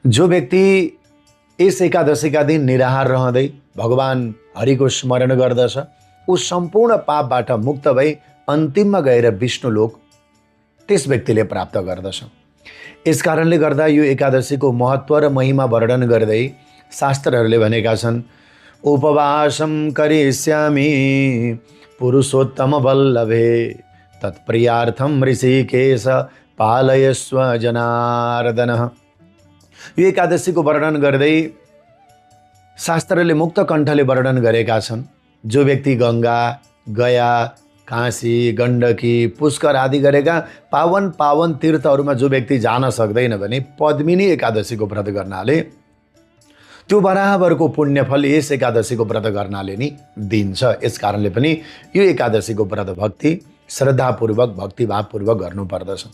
जो व्यक्ति यस एकादशीका दिन निराहार रहँदै भगवान हरिको स्मरण गर्दछ ऊ सम्पूर्ण पापबाट मुक्त भई अन्तिममा गएर विष्णुलोक त्यस व्यक्तिले प्राप्त गर्दछ। यस कारणले गर्दा यो एकादशीको महत्त्व र महिमा वर्णन गर्दै शास्त्रहरूले भनेका छन्, उपवासम करिष्यामि पुरुषोत्तम वल्लभे तत्प्रियार्थम ऋषिकेश पालयस्व जनार्दन। यो एकादशीको वर्णन गर्दै शास्त्रले मुक्त कण्ठले वर्णन गरेका छन्, जो व्यक्ति गङ्गा, गया, काशी, गण्डकी, पुष्कर आदि गरेका पावन पावन तीर्थहरूमा जो व्यक्ति जान सक्दैन भने पद्मिनी एकादशीको व्रत गर्नाले त्यो बराबरको पुण्यफल यस एकादशीको व्रत गर्नाले नि दिन्छ। यस कारणले पनि यो एकादशीको व्रत भक्ति श्रद्धापूर्वक भक्तिभावपूर्वक गर्नुपर्दछ।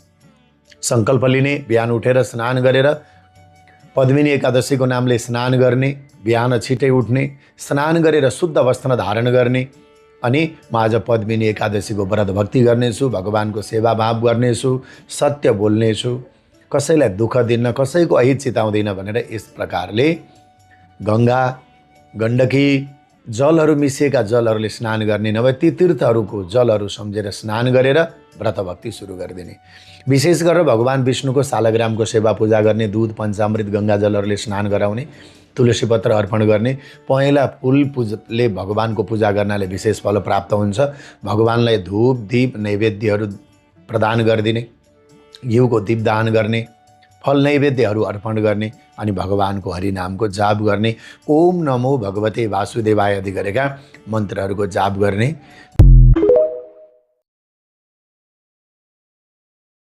सङ्कल्प लिने, बिहान उठेर स्नान गरेर पद्मिनी एकादशीको नामले स्नान गर्ने, बिहान छिटै उठ्ने, स्नान गरेर शुद्ध वस्त्र धारण गर्ने अनि म आज पद्मिनी एकादशीको व्रत भक्ति गर्नेछु, भगवानको सेवा भाव गर्नेछु, सत्य बोल्नेछु, कसैलाई दुःख दिन्न, कसैको अहित चिताउँदिन भनेर यस प्रकारले गङ्गा, गण्डकी जलहरू मिसिएका जलहरूले स्नान गर्ने, नभए ती तीर्थहरूको जलहरू सम्झेर स्नान गरेर व्रत भक्ति सुरु गरिदिने। विशेष गरेर भगवान विष्णुको शालग्रामको सेवा पूजा गर्ने, दूध पञ्चामृत गङ्गा जलहरूले स्नान गराउने, तुलसी पत्र अर्पण गर्ने, पहेँला फुल पूजले भगवानको पूजा गर्नाले विशेष फल प्राप्त हुन्छ। भगवानलाई धूप दीप नैवेद्यहरू प्रदान गरिदिने, घिउको दीपदान गर्ने, फल नैवेद्यहरू अर्पण गर्ने अनि भगवानको हरिनामको जाप गर्ने, ओम नमो भगवते वासुदेवाय आदि गरेका मन्त्रहरूको जाप गर्ने,